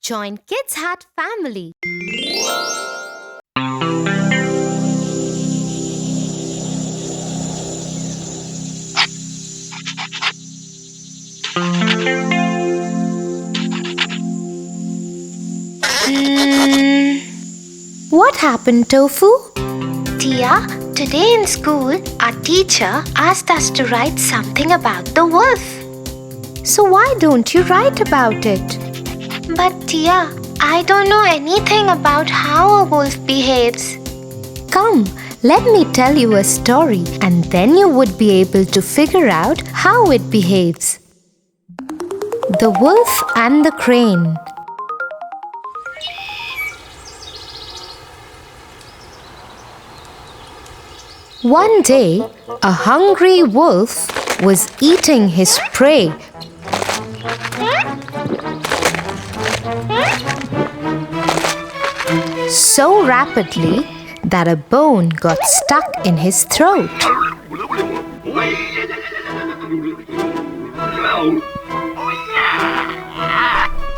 Join Kids Hut family. What happened, Tofu? Tia, today in school, our teacher asked us to write something about the wolf. So why don't you write about it? But Tia, I don't know anything about how a wolf behaves. Come, let me tell you a story and then you would be able to figure out how it behaves. The Wolf and the Crane. One day, a hungry wolf was eating his prey. So rapidly that a bone got stuck in his throat.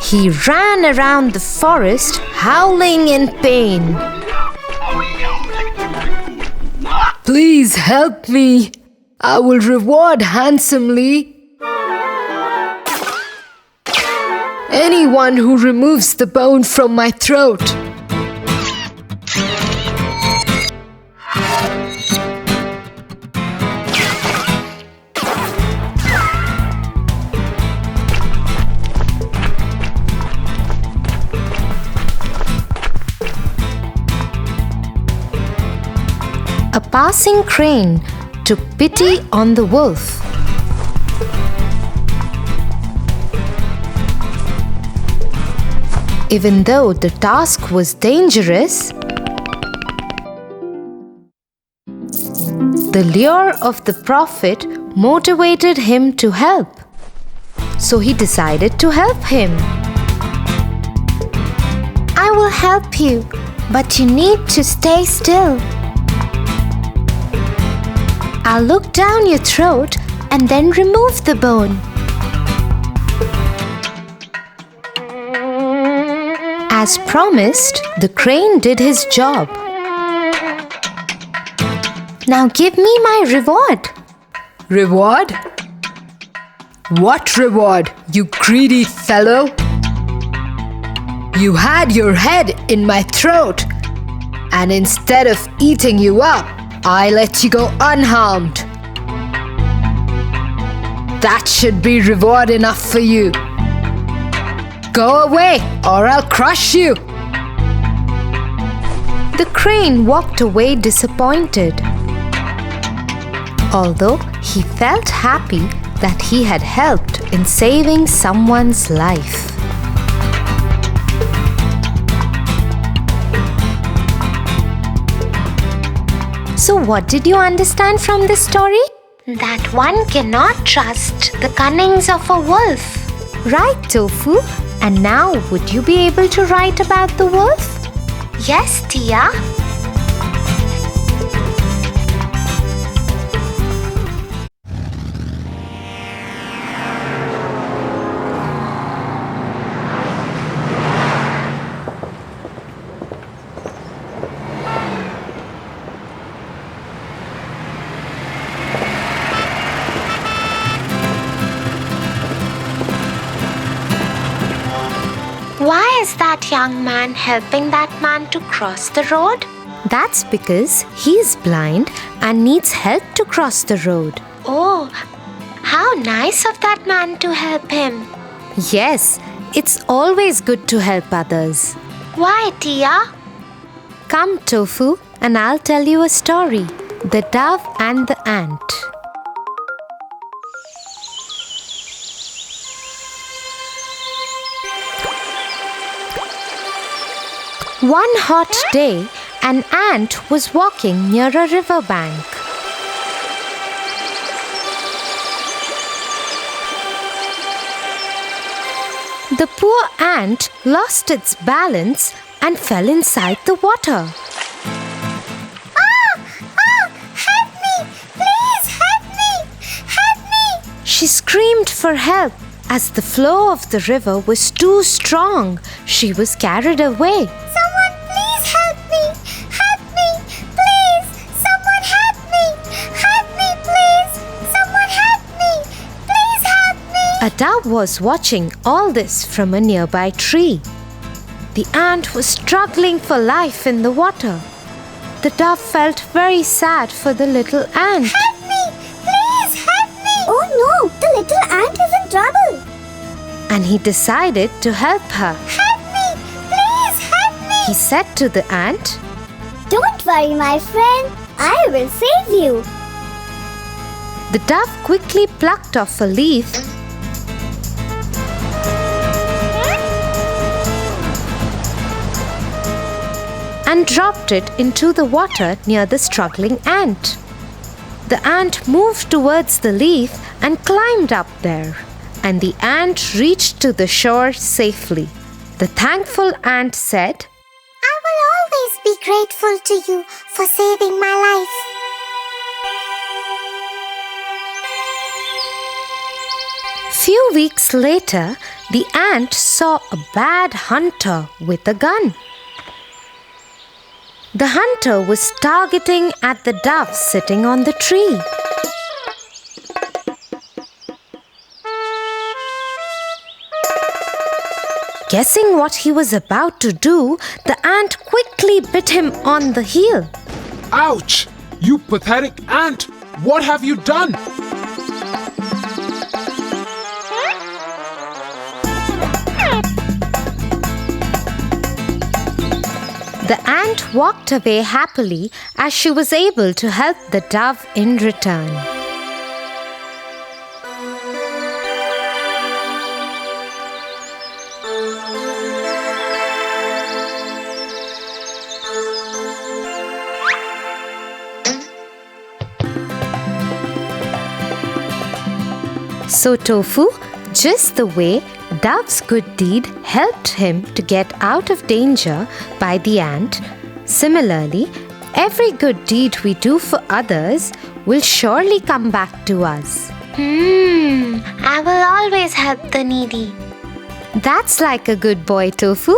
He ran around the forest howling in pain. Please help me. I will reward handsomely anyone who removes the bone from my throat. A passing crane took pity on the wolf. Even though the task was dangerous, the lure of the prophet motivated him to help. So he decided to help him. I will help you, but you need to stay still. I'll look down your throat and then remove the bone. As promised, the crane did his job. Now give me my reward. Reward? What reward, you greedy fellow? You had your head in my throat, and instead of eating you up, I let you go unharmed. That should be reward enough for you. Go away, or I'll crush you. The crane walked away disappointed. Although he felt happy that he had helped in saving someone's life. So what did you understand from this story? That one cannot trust the cunnings of a wolf. Right, Tofu. And now would you be able to write about the wolf? Yes, Tia. Why is that young man helping that man to cross the road? That's because he's blind and needs help to cross the road. Oh, how nice of that man to help him. Yes, it's always good to help others. Why, Tia? Come, Tofu, and I'll tell you a story. The Dove and the Ant. One hot day, an ant was walking near a riverbank. The poor ant lost its balance and fell inside the water. Help me! Please help me! Help me! She screamed for help, As the flow of the river was too strong, she was carried away. Someone please help me! Help me! Please! Someone help me! Help me, please! Someone help me! Please help me! A dove was watching all this from a nearby tree. The ant was struggling for life in the water. The dove felt very sad for the little ant. Help me! Please help me! Oh no! The little ant is in trouble! And he decided to help her. Help me! Please help me! He said to the ant, Don't worry, my friend. I will save you. The dove quickly plucked off a leaf and dropped it into the water near the struggling ant. The ant moved towards the leaf and climbed up there, and the ant reached to the shore safely. The thankful ant said, I will always be grateful to you for saving my life. Few weeks later, the ant saw a bad hunter with a gun. The hunter was targeting at the dove sitting on the tree. Guessing what he was about to do, the ant quickly bit him on the heel. Ouch! You pathetic ant! What have you done? The ant walked away happily as she was able to help the dove in return. So Tofu, just the way Dove's good deed helped him to get out of danger by the ant, similarly, every good deed we do for others will surely come back to us. I will always help the needy. That's like a good boy, Tofu.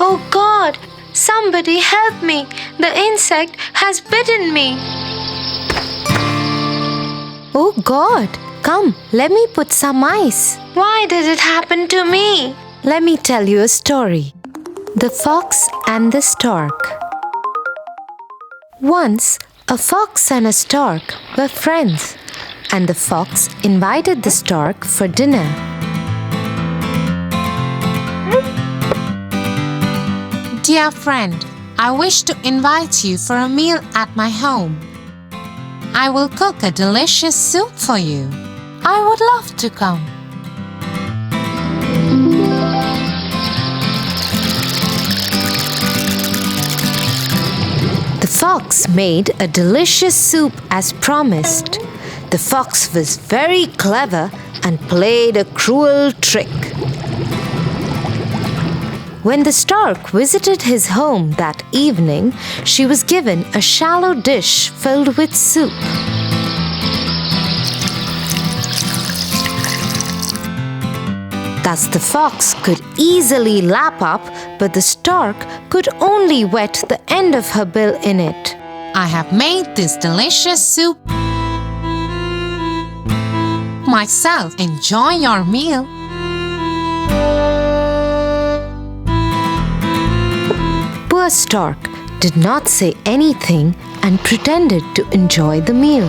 Oh God! Somebody help me! The insect has bitten me! Oh God, come, let me put some ice. Why did it happen to me? Let me tell you a story. The Fox and the Stork. Once, a fox and a stork were friends, and the fox invited the stork for dinner. Dear friend, I wish to invite you for a meal at my home. I will cook a delicious soup for you. I would love to come. The fox made a delicious soup as promised. The fox was very clever and played a cruel trick. When the stork visited his home that evening, she was given a shallow dish filled with soup. Thus the fox could easily lap up, but the stork could only wet the end of her bill in it. I have made this delicious soup myself. Enjoy your meal. Poor stork did not say anything and pretended to enjoy the meal.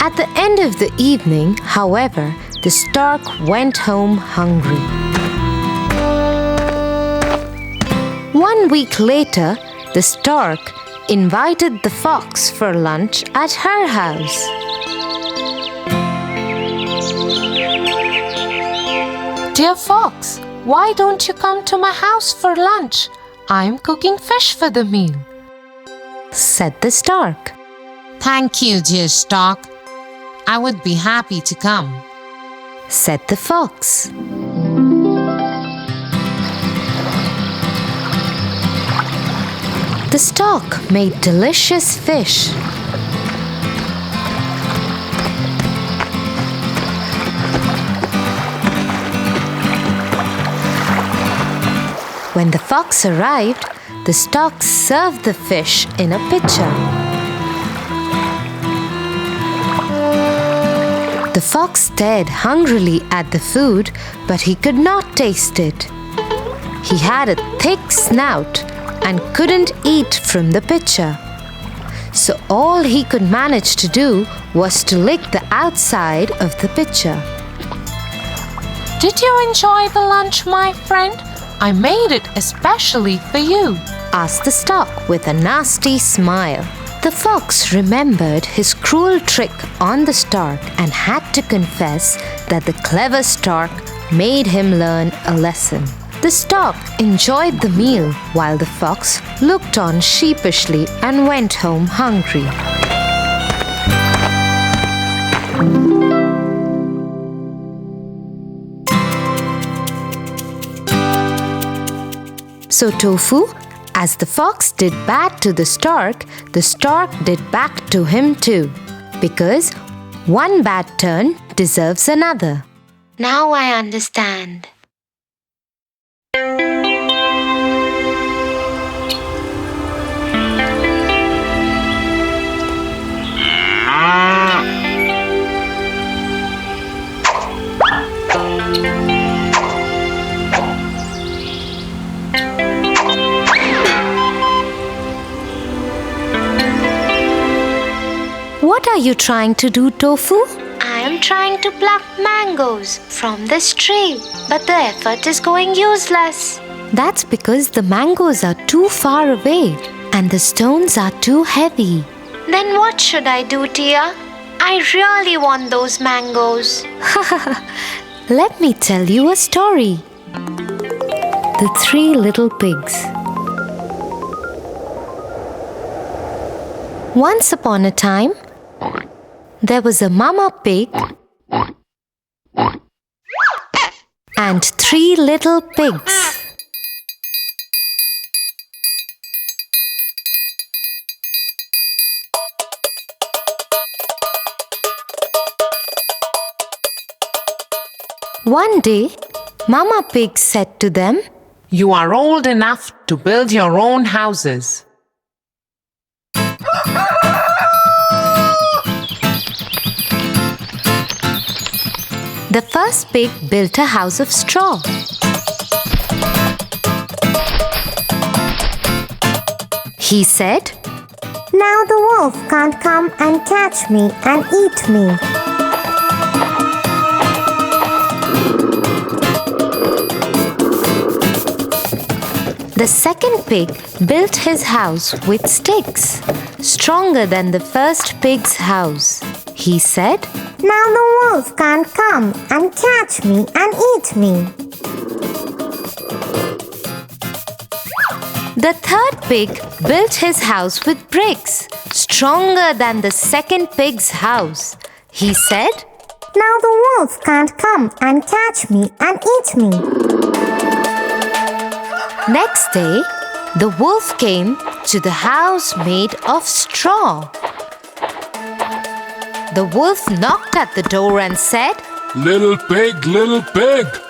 At the end of the evening, however, the stork went home hungry. 1 week later, the stork invited the fox for lunch at her house. Dear fox, why don't you come to my house for lunch? I'm cooking fish for the meal, said the stork. Thank you, dear stork. I would be happy to come, said the fox. The stork made delicious fish. When the fox arrived, the stork served the fish in a pitcher. The fox stared hungrily at the food, but he could not taste it. He had a thick snout and couldn't eat from the pitcher. So all he could manage to do was to lick the outside of the pitcher. Did you enjoy the lunch, my friend? I made it especially for you, asked the stork with a nasty smile. The fox remembered his cruel trick on the stork and had to confess that the clever stork made him learn a lesson. The stork enjoyed the meal while the fox looked on sheepishly and went home hungry. So Tofu, as the fox did bad to the stork did back to him too. Because one bad turn deserves another. Now I understand. What are you trying to do, Tofu? I am trying to pluck mangoes from this tree, but the effort is going useless. That's because the mangoes are too far away and the stones are too heavy. Then what should I do, Tia? I really want those mangoes. Let me tell you a story. The Three Little Pigs. Once upon a time, there was a mama pig and three little pigs. One day, Mama Pig said to them, You are old enough to build your own houses. The first pig built a house of straw. He said, Now the wolf can't come and catch me and eat me. The second pig built his house with sticks, stronger than the first pig's house. He said, Now the wolf can't come and catch me and eat me. The third pig built his house with bricks, stronger than the second pig's house. He said, Now the wolf can't come and catch me and eat me. Next day, the wolf came to the house made of straw. The wolf knocked at the door and said, Little pig,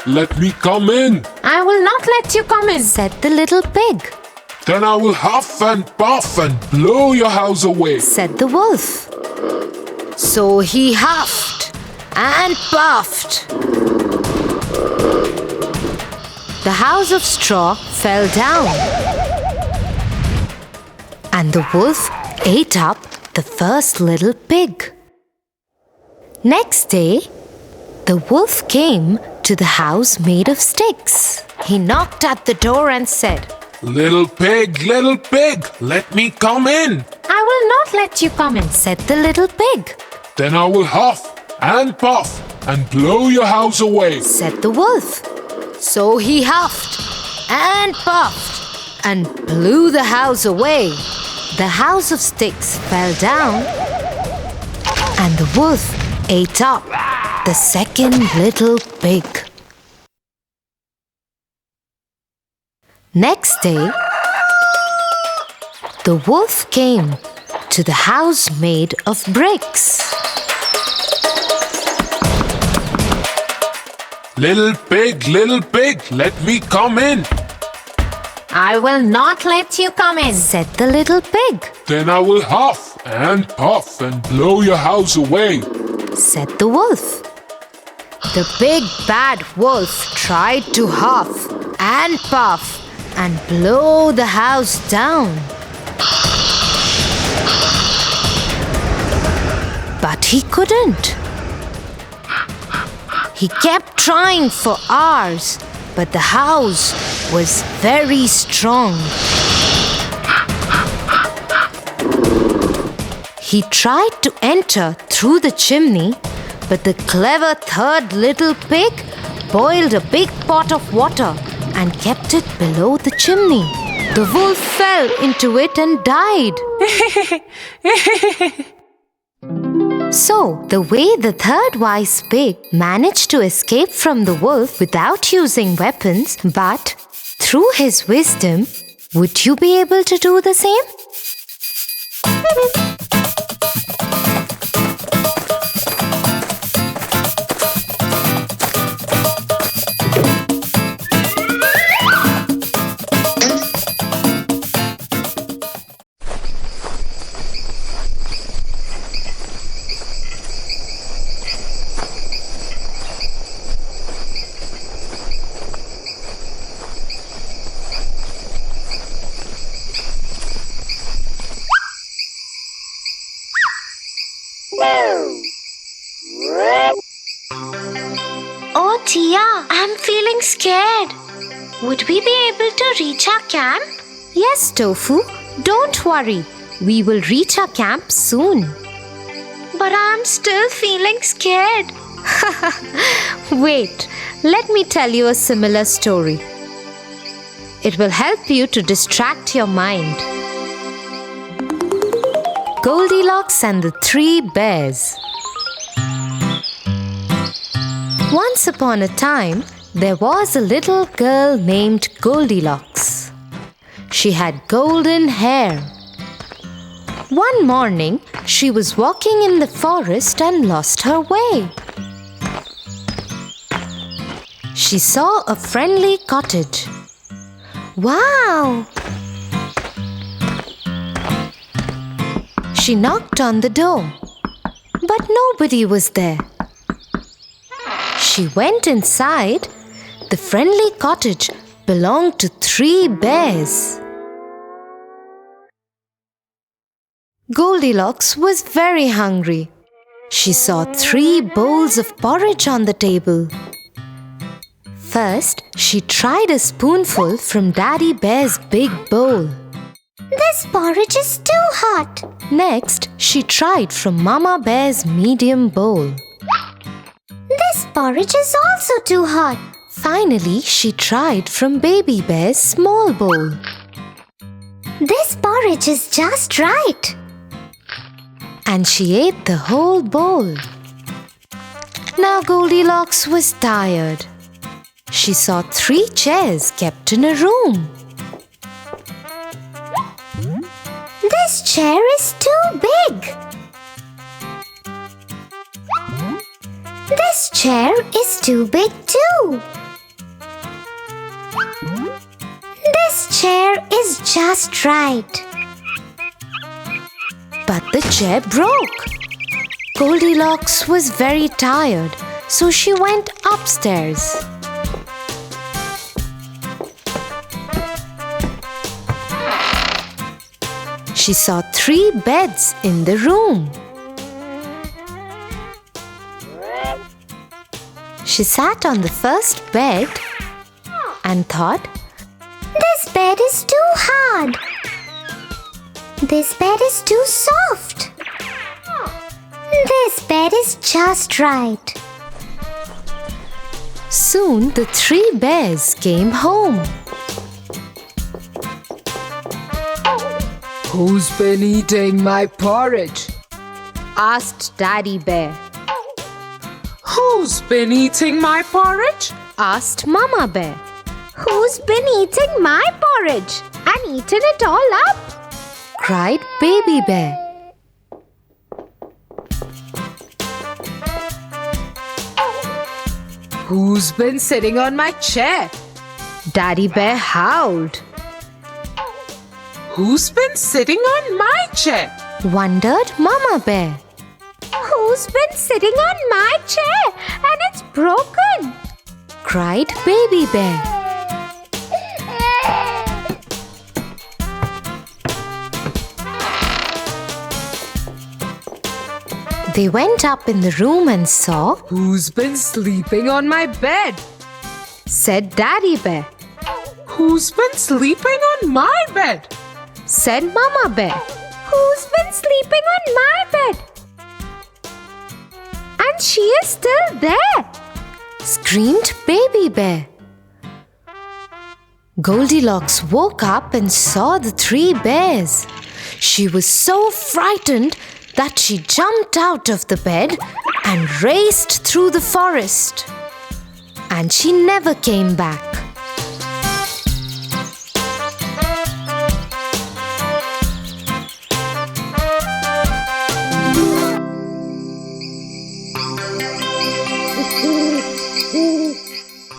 let me come in. I will not let you come in, said the little pig. Then I will huff and puff and blow your house away, said the wolf. So he huffed and puffed. The house of straw fell down, and the wolf ate up the first little pig. Next day, the wolf came to the house made of sticks. He knocked at the door and said, Little pig, let me come in. I will not let you come in, said the little pig. Then I will huff and puff and blow your house away, said the wolf. So he huffed and puffed and blew the house away. The house of sticks fell down, and the wolf ate up the second little pig. Next day, the wolf came to the house made of bricks. Little pig, let me come in. I will not let you come in, Said the little pig. Then I will huff and puff and blow your house away. Said the wolf. The big bad wolf tried to huff and puff and blow the house down. But he couldn't. He kept trying for hours, but the house was very strong. He tried to enter through the chimney, but the clever third little pig boiled a big pot of water and kept it below the chimney. The wolf fell into it and died. So, the way the third wise pig managed to escape from the wolf without using weapons, but through his wisdom, would you be able to do the same? Oh Tia, I'm feeling scared. Would we be able to reach our camp? Yes, Tofu, don't worry. We will reach our camp soon. But I'm still feeling scared. Wait, let me tell you a similar story. It will help you to distract your mind. Goldilocks and the Three Bears. Once upon a time, there was a little girl named Goldilocks. She had golden hair. One morning, she was walking in the forest and lost her way. She saw a friendly cottage. Wow! She knocked on the door, but nobody was there. She went inside. The friendly cottage belonged to 3 bears. Goldilocks was very hungry. She saw 3 bowls of porridge on the table. First, she tried a spoonful from Daddy Bear's big bowl. This porridge is too hot. Next, she tried from Mama Bear's medium bowl. This porridge is also too hot. Finally, she tried from Baby Bear's small bowl. This porridge is just right. And she ate the whole bowl. Now Goldilocks was tired. She saw 3 chairs kept in a room. This chair is too big. This chair is too big too. This chair is just right. But the chair broke. Goldilocks was very tired, so she went upstairs. She saw 3 beds in the room. She sat on the first bed and thought, This bed is too hard. This bed is too soft. This bed is just right. soon the 3 bears came home. Who's been eating my porridge? Asked Daddy Bear. Who's been eating my porridge? Asked Mama Bear. Who's been eating my porridge and eaten it all up? cried Baby Bear. Who's been sitting on my chair? Daddy Bear howled. Who's been sitting on my chair? Wondered Mama Bear. Who's been sitting on my chair and it's broken? Cried Baby Bear. They went up in the room and saw, Who's been sleeping on my bed? said Daddy Bear. Who's been sleeping on my bed? Said Mama Bear. Who's been sleeping on my bed? And she is still there. Screamed Baby Bear. Goldilocks woke up and saw the three bears. She was so frightened that she jumped out of the bed and raced through the forest. And she never came back.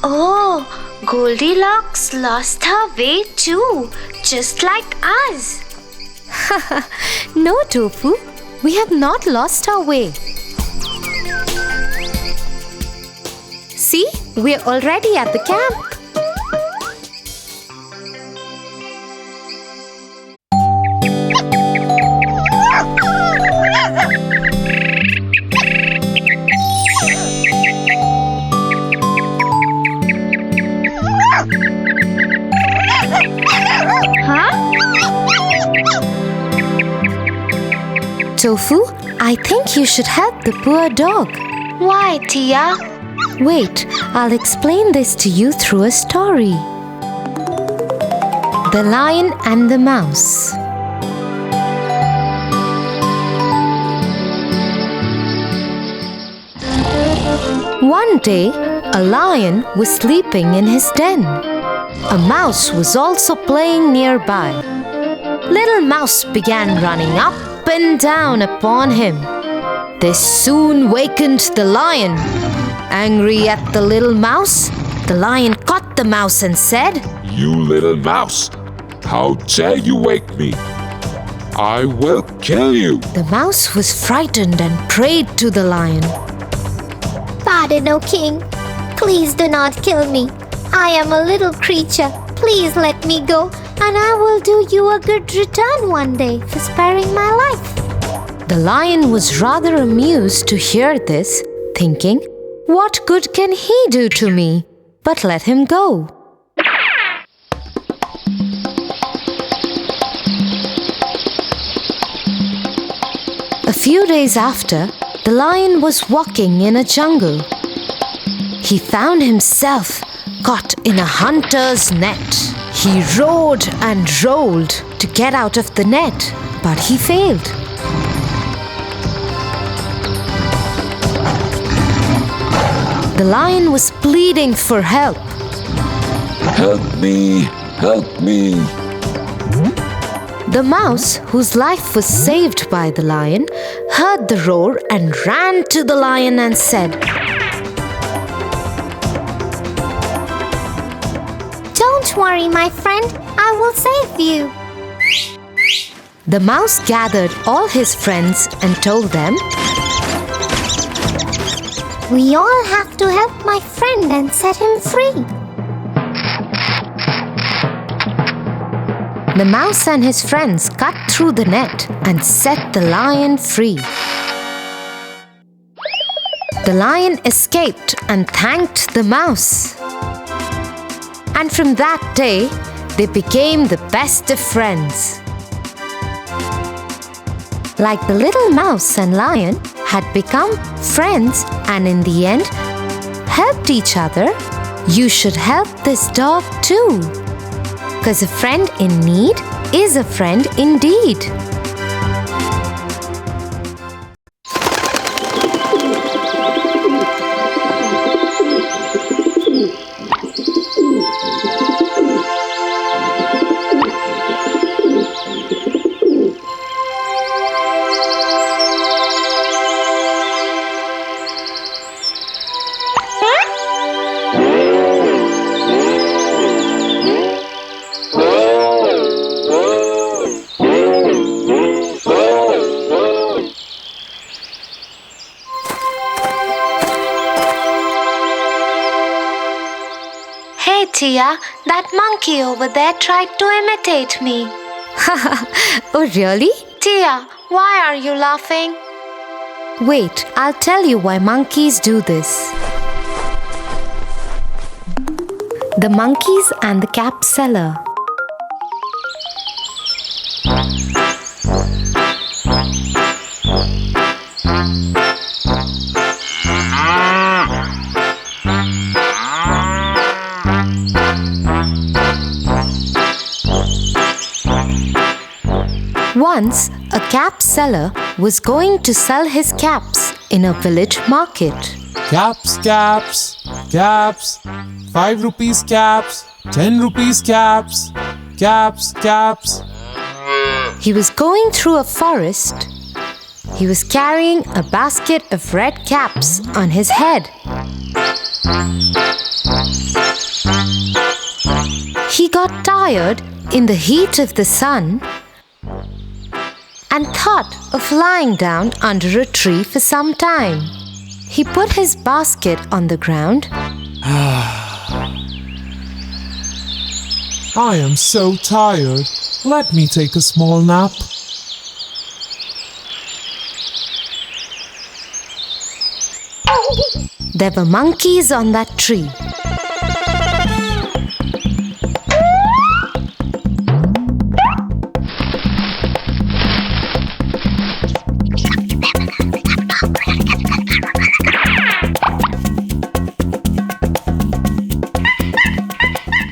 Oh, Goldilocks lost her way too, just like us. No, Tofu, we have not lost our way. See, we're already at the camp. Tofu, I think you should help the poor dog. Why, Tia? Wait, I'll explain this to you through a story. The Lion and the Mouse. One day, a lion was sleeping in his den. A mouse was also playing nearby. Little Mouse began running up and down upon him. This soon wakened the lion. Angry at the little mouse, the lion caught the mouse and said, You little mouse, how dare you wake me? I will kill you. The mouse was frightened and prayed to the lion. Pardon, O king. Please do not kill me. I am a little creature. Please let me go, and I will do you a good return one day for sparing my life. The lion was rather amused to hear this, thinking, What good can he do to me? But let him go. A few days after, the lion was walking in a jungle. He found himself caught in a hunter's net. He rode and rolled to get out of the net, but he failed. The lion was pleading for help. Help me, help me. The mouse, whose life was saved by the lion, heard the roar and ran to the lion and said, Don't worry, my friend. I will save you. The mouse gathered all his friends and told them, We all have to help my friend and set him free. The mouse and his friends cut through the net and set the lion free. The lion escaped and thanked the mouse. And from that day, they became the best of friends. Like the little mouse and lion had become friends and in the end helped each other, you should help this dog too. Because a friend in need is a friend indeed. Tia, that monkey over there tried to imitate me. Oh, really? Tia, why are you laughing? Wait, I'll tell you why monkeys do this. The monkeys and the cap seller. Once, a cap seller was going to sell his caps in a village market. Caps, caps, caps, 5 rupees caps, 10 rupees caps, caps, caps. He was going through a forest. He was carrying a basket of red caps on his head. He got tired in the heat of the sun and thought of lying down under a tree for some time. He put his basket on the ground. I am so tired. Let me take a small nap. There were monkeys on that tree.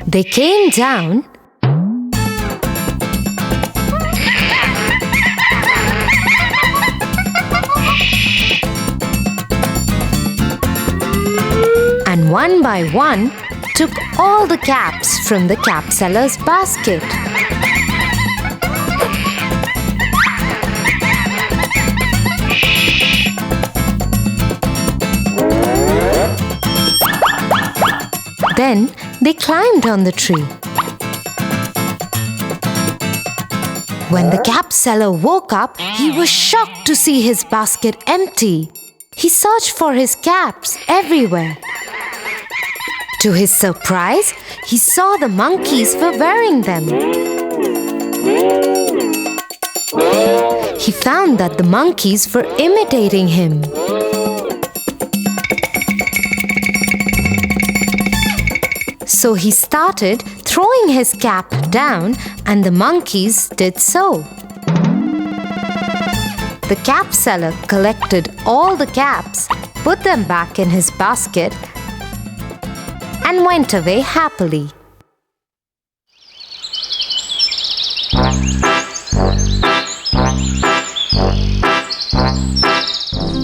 They came down and one by one took all the caps from the cap seller's basket. Then they climbed on the tree. When the cap seller woke up, he was shocked to see his basket empty. He searched for his caps everywhere. To his surprise, he saw the monkeys were wearing them. He found that the monkeys were imitating him. So he started throwing his cap down, and the monkeys did so. The cap seller collected all the caps, put them back in his basket, and went away happily.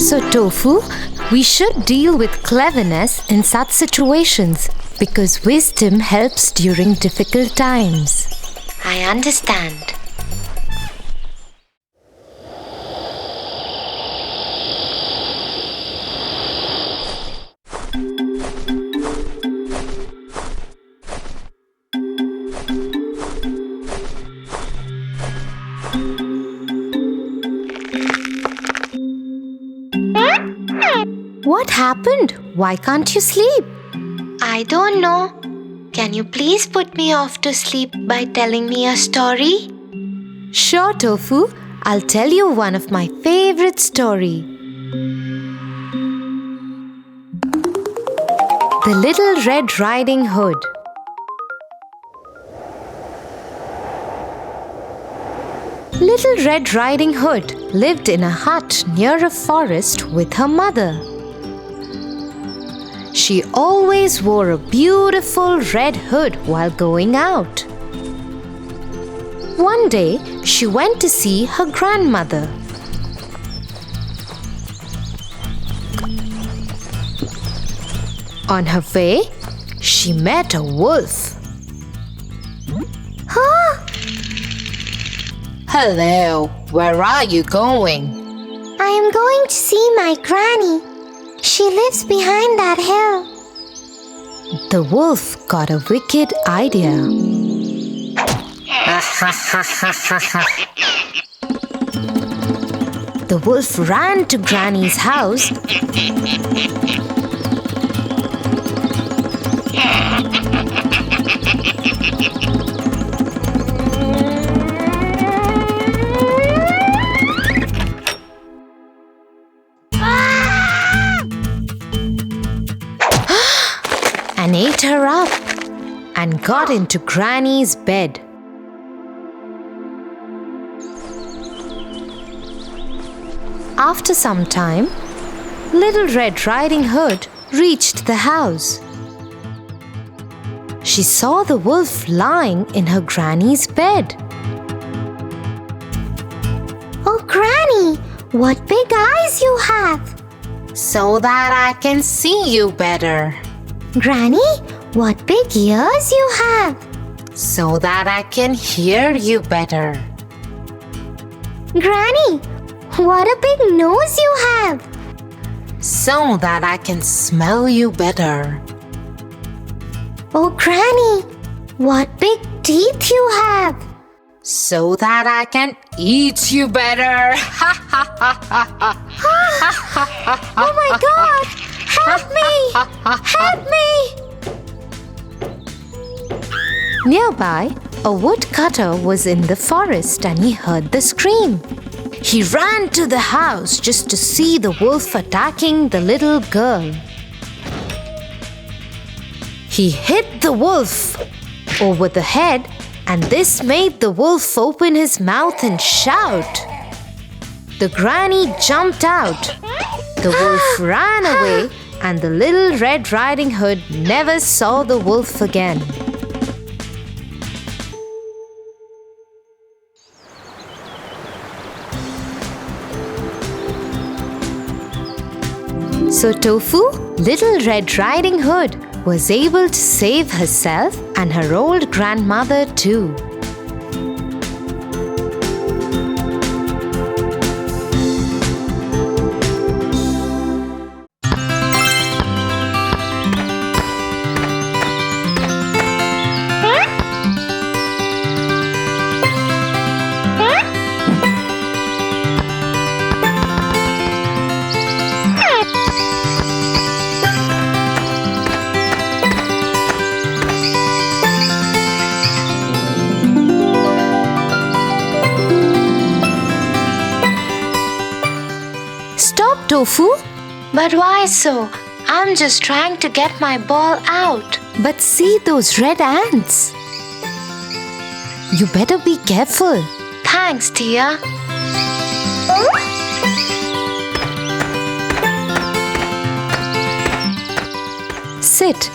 So, Tofu, we should deal with cleverness in such situations because wisdom helps during difficult times. I understand. What happened? Why can't you sleep? I don't know. Can you please put me off to sleep by telling me a story? Sure, Tofu. I'll tell you one of my favorite stories. The Little Red Riding Hood. Little Red Riding Hood lived in a hut near a forest with her mother. She always wore a beautiful red hood while going out. One day, she went to see her grandmother. On her way, she met a wolf. Huh? Hello, where are you going? I am going to see my granny. She lives behind that hill. The wolf got a wicked idea. The wolf ran to Granny's house got into Granny's bed. After some time, Little Red Riding Hood reached the house. She saw the wolf lying in her granny's bed. Oh, Granny, what big eyes you have! So that I can see you better. Granny, what big ears you have! So that I can hear you better. Granny, what a big nose you have! So that I can smell you better. Oh, Granny, what big teeth you have! So that I can eat you better. Oh my God! Help me! Help me! Nearby, a woodcutter was in the forest and he heard the scream. He ran to the house just to see the wolf attacking the little girl. He hit the wolf over the head, and this made the wolf open his mouth and shout. The granny jumped out. The wolf ran away, and the Little Red Riding Hood never saw the wolf again. So Tofu, Little Red Riding Hood, was able to save herself and her old grandmother too. Stop, Tofu! But why so? I'm just trying to get my ball out. But see those red ants. You better be careful. Thanks, dear. Sit.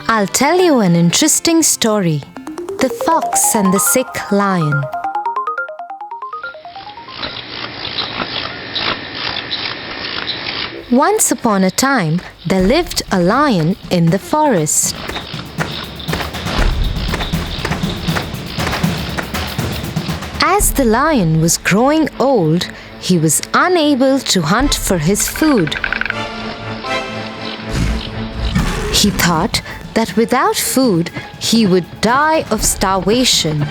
I'll tell you an interesting story. The Fox and the Sick Lion. Once upon a time, there lived a lion in the forest. As the lion was growing old, he was unable to hunt for his food. He thought that without food, he would die of starvation.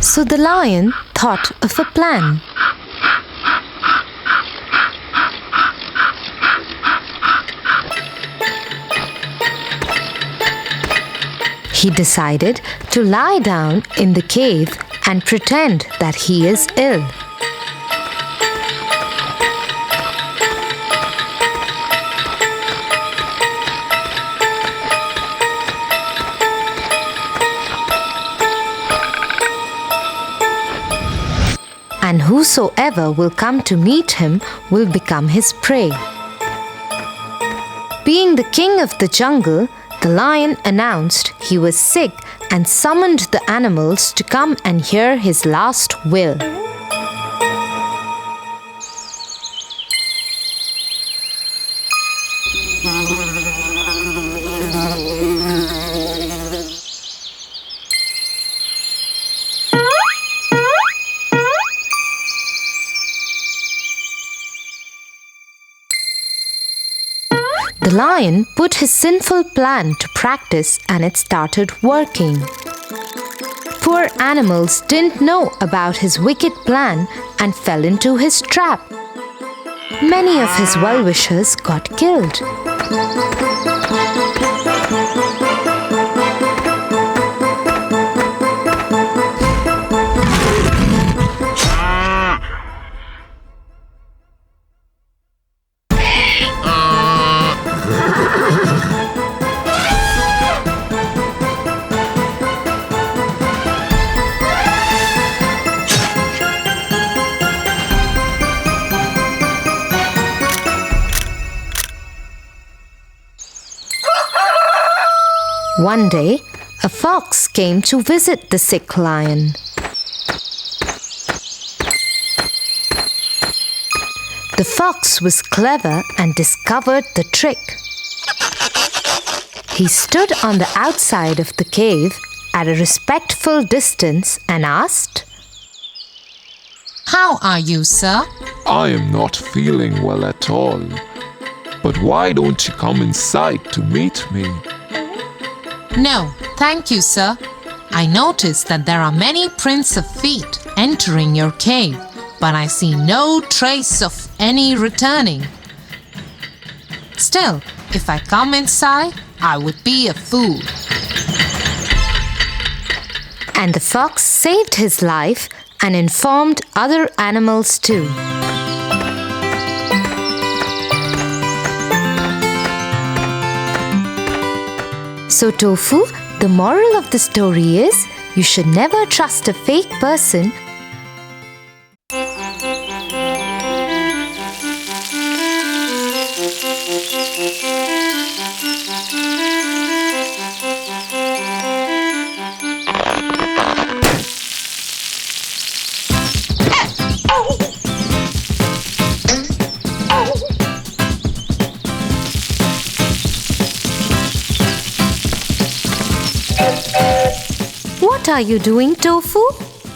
So the lion thought of a plan. He decided to lie down in the cave and pretend that he is ill. And whosoever will come to meet him will become his prey. Being the king of the jungle, the lion announced he was sick and summoned the animals to come and hear his last will. The lion put his sinful plan to practice and it started working. Poor animals didn't know about his wicked plan and fell into his trap. Many of his well-wishers got killed. One day, a fox came to visit the sick lion. The fox was clever and discovered the trick. He stood on the outside of the cave at a respectful distance and asked, How are you, sir? I am not feeling well at all. But why don't you come inside to meet me? No, thank you, sir. I noticed that there are many prints of feet entering your cave, but I see no trace of any returning. Still, if I come inside, I would be a fool. and the fox saved his life and informed other animals too. So Tofu, the moral of the story is you should never trust a fake person. What are you doing, Tofu?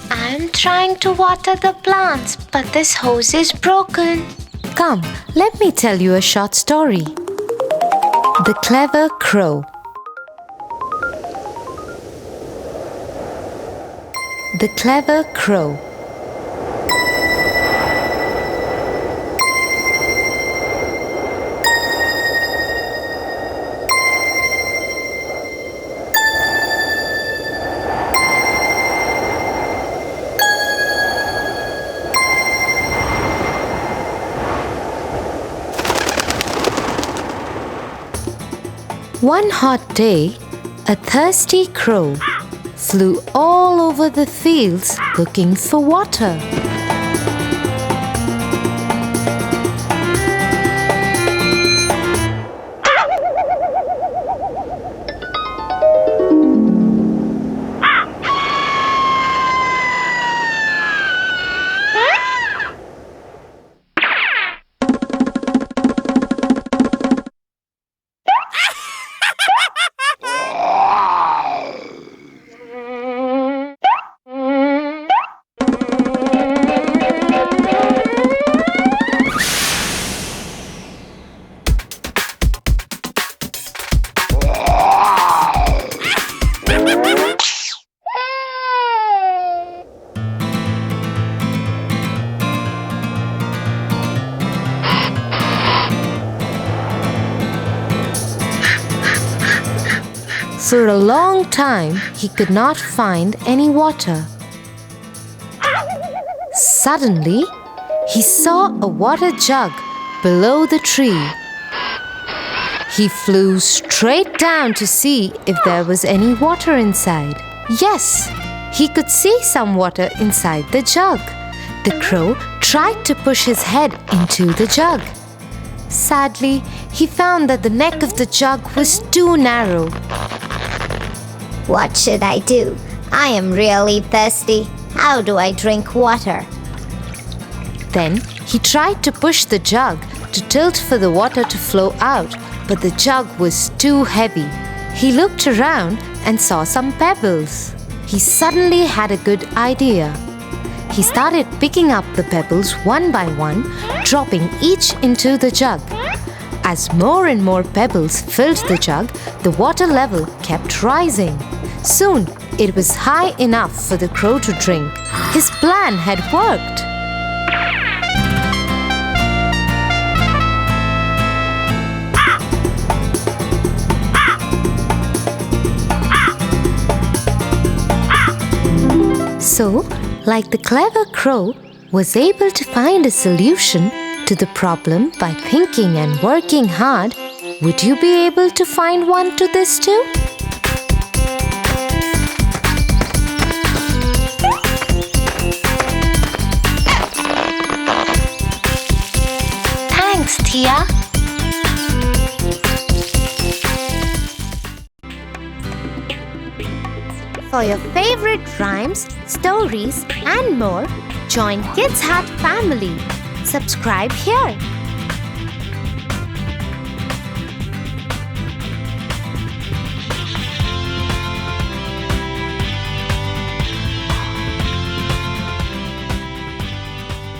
I'm trying to water the plants, but this hose is broken. Come, let me tell you a short story. The Clever Crow. The Clever Crow. One hot day, a thirsty crow flew all over the fields looking for water. For a long time, he could not find any water. Suddenly, he saw a water jug below the tree. He flew straight down to see if there was any water inside. Yes, he could see some water inside the jug. The crow tried to push his head into the jug. Sadly, he found that the neck of the jug was too narrow. What should I do? I am really thirsty. How do I drink water? Then he tried to push the jug to tilt for the water to flow out, but the jug was too heavy. He looked around and saw some pebbles. He suddenly had a good idea. He started picking up the pebbles one by one, dropping each into the jug. As more and more pebbles filled the jug, the water level kept rising. Soon, it was high enough for the crow to drink. His plan had worked. So, like the clever crow was able to find a solution to the problem by thinking and working hard, would you be able to find one to this too? Thanks, Tia. For your favorite rhymes, stories, and more, join Kids Hut family. Subscribe here.